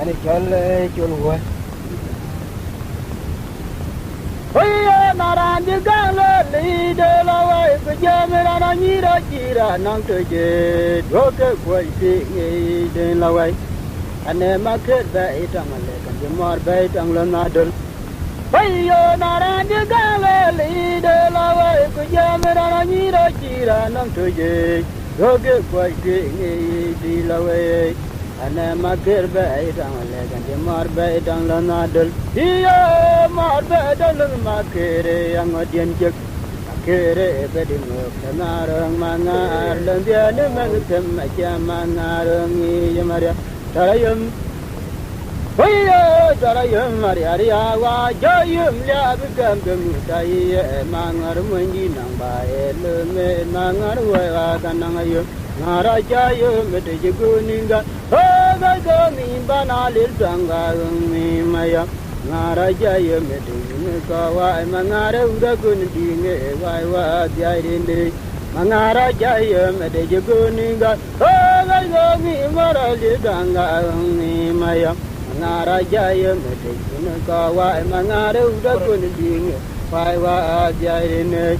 Ani chol huwa. Oi narandi galo li de la wai ku jamira na nyira jira nang to je doke kwai ti de la wai. Ane maket ba itang ale kan je mor ba itang lo na dol. Oi narandi galo li de la wai ku jamira na nyira jira nang to je doke kwai ti de la wai. Ane maker ba itang ale kan je mor ba itang lo na dol. Iya mor ba dol makere yang odien jek makere bedi ngok narang mangar lendia ne mangkem aja mangarang i maria tarayum Oya tarayum maria ria wa jayum lia bigam gem tai mangar mungi nang ba elme mangar wa kanang ayo ngarajayo mete jiguninga oga gomi banalil tanga mi maya ngarajayo mete kawa mangare uda kun dinge wai wa jairinde ngarajayo mete jiguninga oga gomi maralil tanga mi maya ngarajayo mete kawa mangare uda kun dinge wai wa jairinde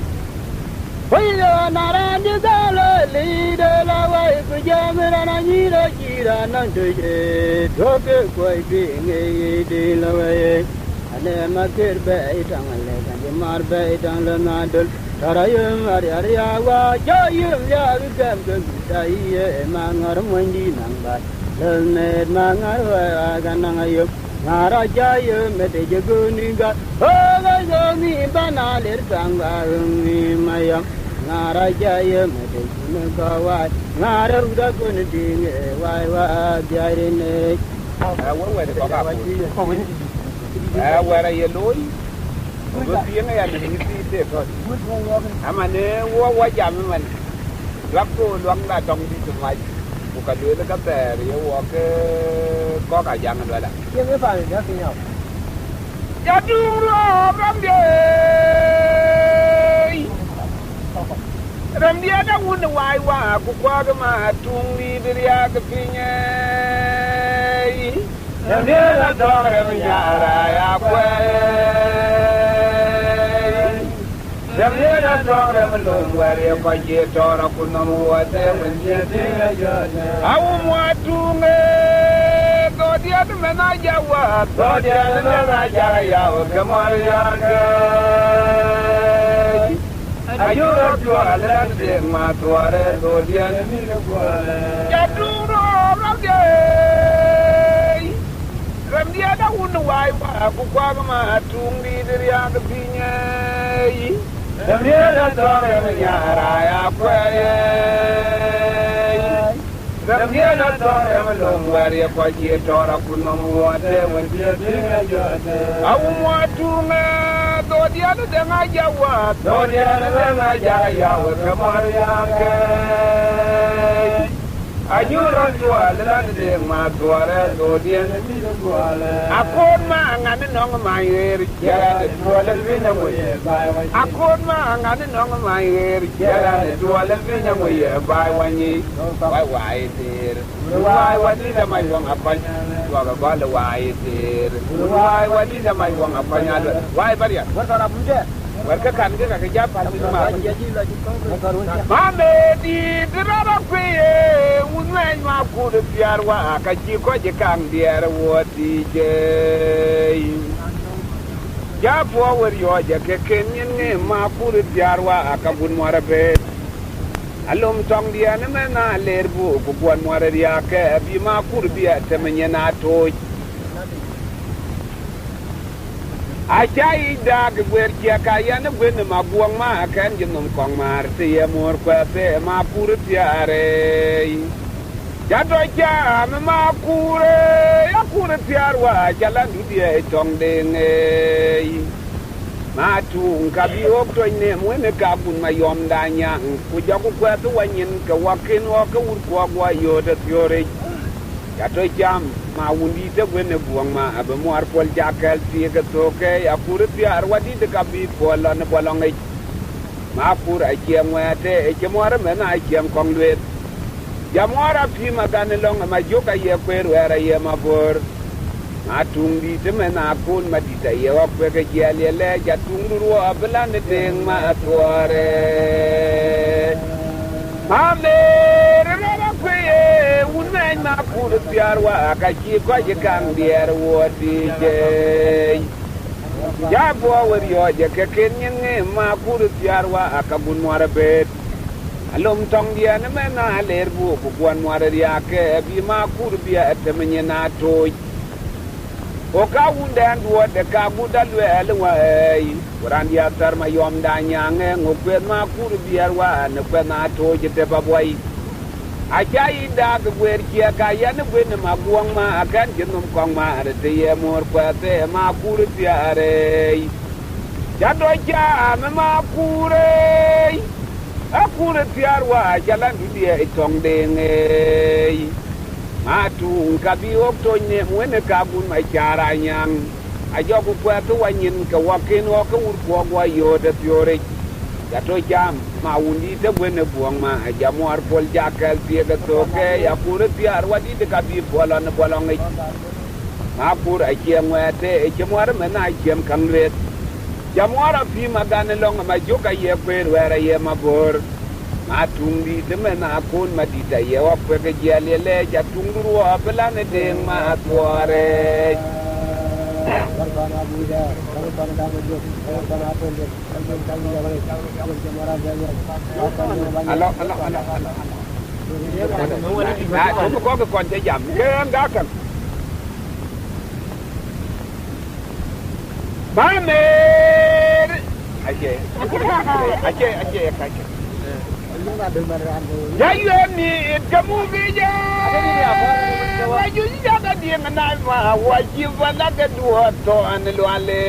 Oya narandi galo li de la wai ku jamira na nyira jira nang to je doke kwai ti ngi de la wai ane maker ba itang ale kan je mar ba itang la na dol tarayum ari wa jayum ya gam gam dai e mangar mondi nang ba lene mangar wa kan nang ayo ngarajayo mete jeguninga oga zomi banalir tanga mi mayam ngarajayo mete kawa ngaruda kun dinge wai wa biarine wa de ka wa ra ye loy go bien ya ni ti te ko amane wa jam man lakko luang da tong di tumai bukan dia dekat teri wa ke có cả giang rồi đó. Cái mấy phần nó khi nào? Ya duro ram dia. Ram dia dah guna wai wa aku kuaga ma tung di dia ke pinya. Ram dia dah dong ram nyara ya kue. Ram dia dah dong ram lung wari apa je tora kunamu wate menjadi aja. Aku mau tung dia tu mana jawab, dia tu mana jawab kemarian ke. Ayo jual lagi matuare, dia ni jual. Jatuh orang dia, ram dia dah unwai, aku kuat matung di dia kepinya. Ram dia dah orang menyarai aku. Ram dia dah orang melong wari apa je tora pun memuat dia dia. Aku muatuma, dia ada dengar jawab, dia ada dengar jawab kemarian ke. Ayuran jual lagi matuare, dia ni jual. Aku mangan nong mayer, jalan jual lebihnya muye. Aku mangan nong mayer, jalan jual lebihnya muye. Bayi wai tir, wai wadi damai wang apanya, wang bala wai tir, wai wadi damai wang apanya, wai barian. Berapa punya? Mereka kan ke kerja pada rumah. Mame di terada kuye, unai maku de biar wa kaji ko je kang biar wati je. Ya power yo je ke kenyen ne maku de biar wa kabun morabe. Alom tong dia ne na lerbu ku buan mora dia ke bi maku biar temenye na toj. Achai dag gwer kia kaya ne gwen ma buang ma kan jinum kong mar te mor kwa te ma pur tiare jato cha ma kure ya kure tiarwa jalan dia tong deng ma tung ka bi ok to ne mo ne ka bun ma yom da nyang ku jago kwa to wanyin ka wakin wa ka ur kwa gwa yo te tiore jato jam ma wundi te gwene buang ma abe muar pol jakal ti ke toke ya pur tiar wadi de kabi pol ne bolong ai ma pur a kiem wete e kemuar me na kiem kong lwet ya muara pi ma gan long ma joka ye kweru era ye ma bor atung di temena kun madita ye wakwe ke jale le jatung ruwa belan deng ma tuare mame rera kwe unai ma kur piarwa ka chi ko je kang dier wodi je ya bo wer yo je ke ken ma kur piarwa ka gun wara bet alom tong dia ne mena ler bu ku gun wara ya ke bi ma kur bia temenya na toj o ka wundan duwa de ka budal wel wai ran ya tar ma yom da nyange ngokwe ma kur biar wa ne kwe na to jete babwai a chai da gwer kia ka ya ne gwen ma guang ma akan jinum kong ma de ye mor kwa te ma kur biare ya do ja ma kure a kur biar wa jalan dia itong denge matu kabi okto ne mwene kabun ma chara nyang ajoku kwa to wanyin ka wakin o ka ur ko gwa yo de fiore ya to jam ma wundi de bwene buang ma jamor pol jakal tie ga to ke ya pur piar wadi de kabi bolon bolong ma pur a kiem wete e jamor me na kiem kan ret jamor fi magane long ma joka ye per wera ye mabor atung di temena kun madita ye wakwe ke jale le jatung ruwa belane deng ma tuare alo na ko ko kon te jam ke nga kan ba mer aje Jayo ni kamu bija, wajib jaga dia kenal mah wajib pada kedua tuan luale.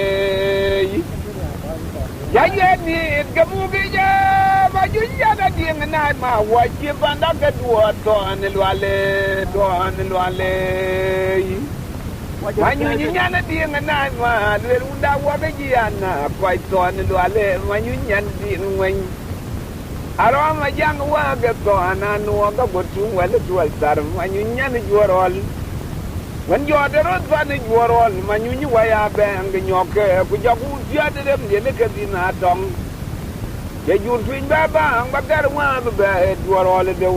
Jayo ni kamu bija, wajib jaga dia kenal mah wajib pada kedua tuan luale. Manyunya na dia kenal mah lerunda wakajiana, kau tuan luale manyunya di ngeng. Aroma jang waga to ananu waga botu wala dual tar manyunya ni juarol wan yo de rot van ni juarol manyunyi waya be ang nyoke ku jagu dia de dem de le kadina dong je jur fin baba ang bagar wa be juarol de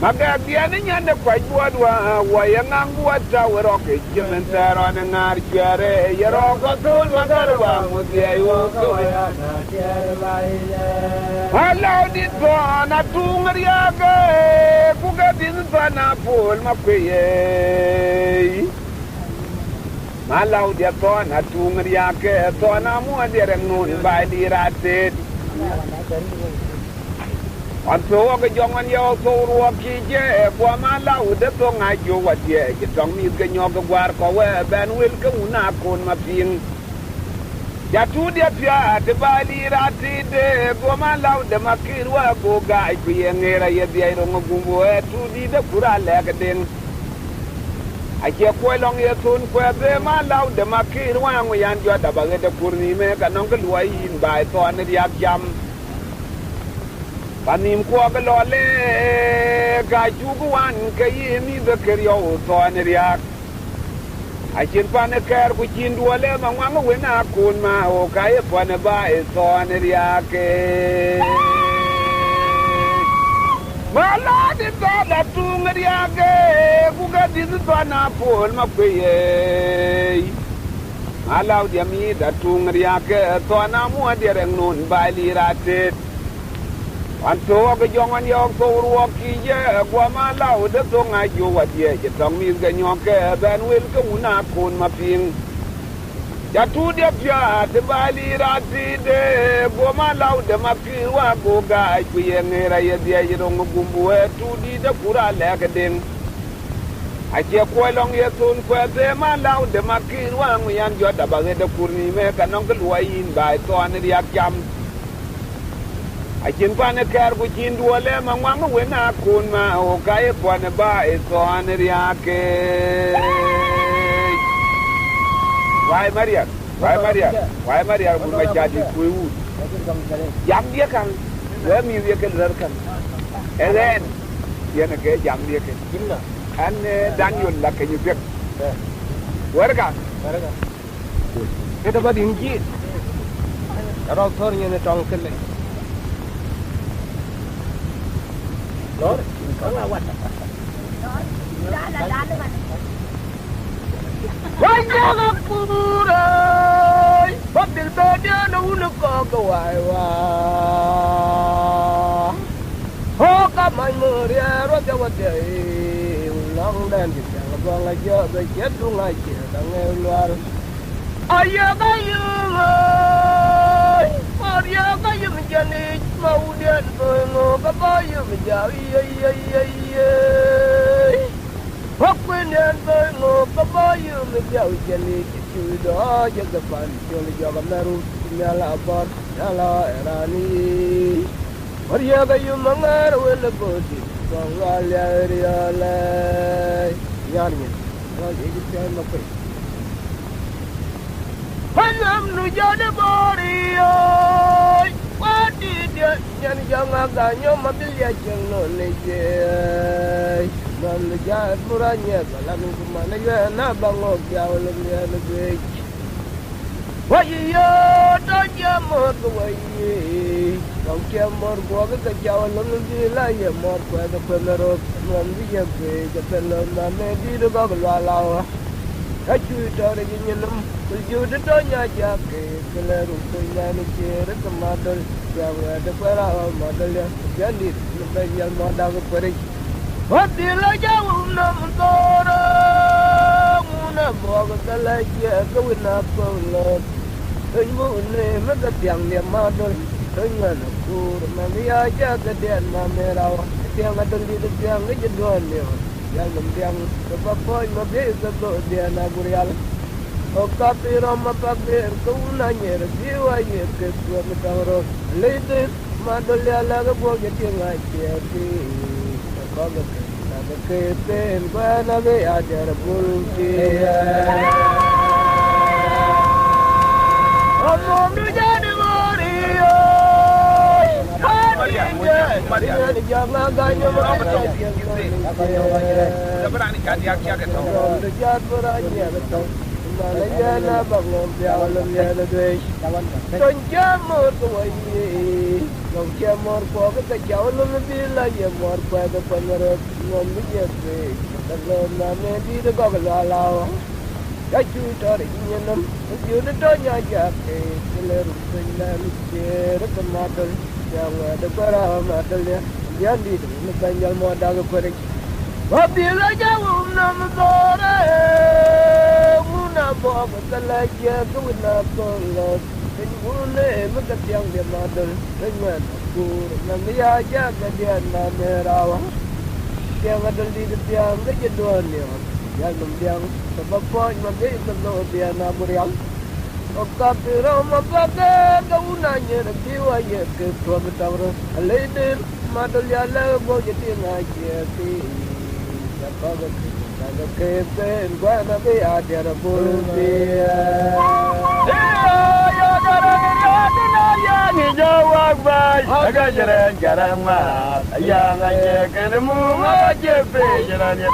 maga dia ni nyande kwa juadwa waya ngang wata wero ke jementaro na ngar jare yero ko tul magar wa mudia yo ko ya na jare baile Halau di tuana tungeriage, kuga di tuana pol makuye. Halau di tuana tungeriage, tuana mua di rengun bai di ratit. Anto ke jangan yo suru kije, kwa malau de tunga jo wadie, kitong mi ke nyok gwar ko we ben wil ke una kon maping. Jatu dia pia te bali rati de goma lau de makirwa go gai ku yengera ye dia rongo gumbo e tu di de pura le den ake ko long ye tun ko de ma lau de makirwa ngo yan jo da ba de kurni me ka nong ko luai in bai to an dia jam panim ko ga lo le ga ju gu wan ke yi mi de keryo to an dia Achin pane ker ku chindu wale mangwang wena kun ma o kaya pane ba eso aneriake Maladi to la tungeriake kuga dizu to na pol makweye Malau dia mi da tungeriake to na mu adireng nun bali ratit Anto ke jongan yo so ruo kije gwa malau de to ngaju wadie je tong mi ga nyoke ben wil ke una kun maping Jatu dia pia de bali rati de gwa malau de makirwa go ga ku yengera ye dia yirong gumbu e tu di de pura le ke ding Aje ko long ye tun ko de malau de makirwa nguyan jo da ba de kurni me kanong ke luain bai to an dia jam Achin pane kar ku chindu wale mangwang wena kun ma o kaya pane ba eso aneriake Wai Maria kun ma jadi kuiu Jam dia kan we mi dia kan lar kan Eren dia na ke jam dia kan An Daniel la ke nyubek Warga. Kita badin ji. Kalau thornya ni tong kele. Lor, kalau awak. Wajah kapurai, batil dia nak kau wah. Ho kamai muria roja wajai, ulang dan kita lebang aja berjet lungai kita dengan luar. Ayah kayu, Maria kayu menjadi mau dia pengo kayu menjadi Waktunya pengo kayu menjadi sudah jaga pan, joli jaga meru nyala bar nyala erani. Maria kayu mengar welebodi, banggal yarialai, yarnya, lagi kita makai. Hanam nu jadi borioi, wadi dia jangan jangan ganyo mobil ya jangan lejai. Dan lejat murahnya kalau minggu mana ya nak bangok jauh lebih. Wahyo tanya mor kuai, kau kiamor gua ke jauh lebih lah ya mor kuai tu penerus nanti ya ke jalan mana di dekat keluar. Kacu tarik nyelam, tujuh detanya jake, kelaru punya nikir kemadal, yang ada para madal ya, jadi lebih yang madal keperik. Hatilah jauh nam torang, muna bawa kelajia kawin apa ulat, tunggu ni mereka tiang dia madal, tunggu nakur, nanti aja kedian mamerau, tiang ada di tiang kejeduan dia. Yang yang sebab mobil sebab dia nagurial. Okapi rama pakir kunanya jiwanya kedua metaro. Leader madolya laga boga tinga jadi. Sebab ada keten bana be ajar bulki. Omong jadi morio. Maria jangan ganyo maria. Berani kadiak ya ketong. Lejat berani ketong. Malayana bangun bialam ya ledwes. Tonjamor kuai. Tonjamor ko ke jauh lebih lah ya mor pada penerus ngomong ya be. Kalau nama di dekat lalau. Kacu tarik nyenam. Juda tanya jake. Keleru senang cer kemadal. Yang ada para madalnya. Yang di dalam banjal modal keperik. Wabila jauh nama sore, muna bawa kelajia kewina kolot, penyune mekat yang dia madal, dengan kur, nanti aja kedian nama rawa, yang ada di tiang kejeduannya, yang membiang sebab poin mati sebab dia naburiang. Okapi rama pakai kau nanya jiwa ya ketua betawar, leader madal jala bawa jadi ngaji. Naga keten gua nabi ajar bulbia. Ya jarang ya ni jawab baik. Naga jarang mat. Yang aja kenemu aja pejalan.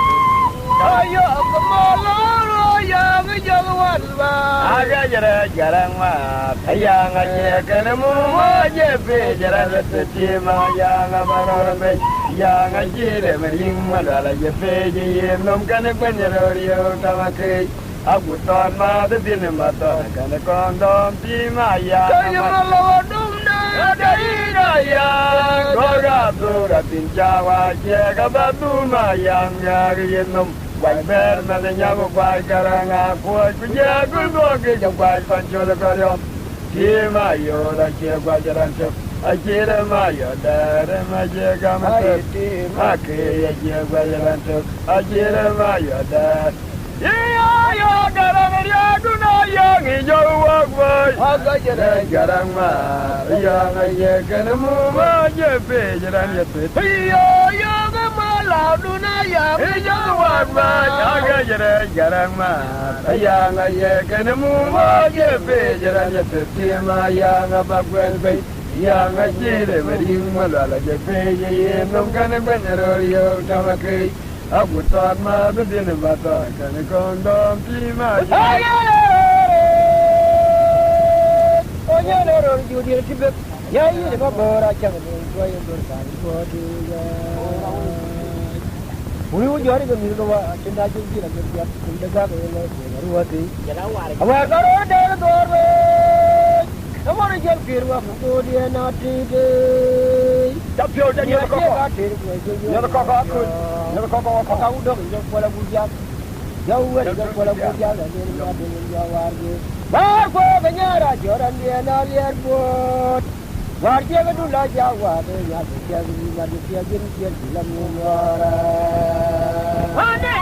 Ayo kemaloro yang jawab baik. Naga jarang mat. Yang aja kenemu aja pejalan. Terima yang amaror baik. Yang ajire mering madala jepeji nom kane penyerorio tamakai aku ton ma de din maton kane kondom ti maya kaya malodum na daira ya goga dura pinjawa je gabatu mayang ya nom wai ber na nyago kwai karanga ko kujagu goge jawai panchol karyo ti mayo da che gwajaran che Ajira mayo dare maje gamate make ajira gwalanto ajira mayo dare ya garang ya duna yang hijau wagwai agajara garang ma yang aye kanemu maje pejaran yate ya gamala duna yang hijau wagwai agajara garang ma yang aye kanemu maje pejaran yate tema yang abagwen bai yang ajire mering malala jepe ye nom kane benero yo tamakai Agutan ma the dinner butter, can a condom, Pima. Oh, yeah, you did it. Yeah, you never bought a chicken. We would join the middle of a Chinese in the garden. I want to get here up to the not today. That's your never cock. Never cock. Never cock. What a good job. Yo, what a good job. Marco, the Yara, Jordan, and all your boat. What you ever do like Yawa, the Yaki, the Yaki, the Yaki, the Yaki,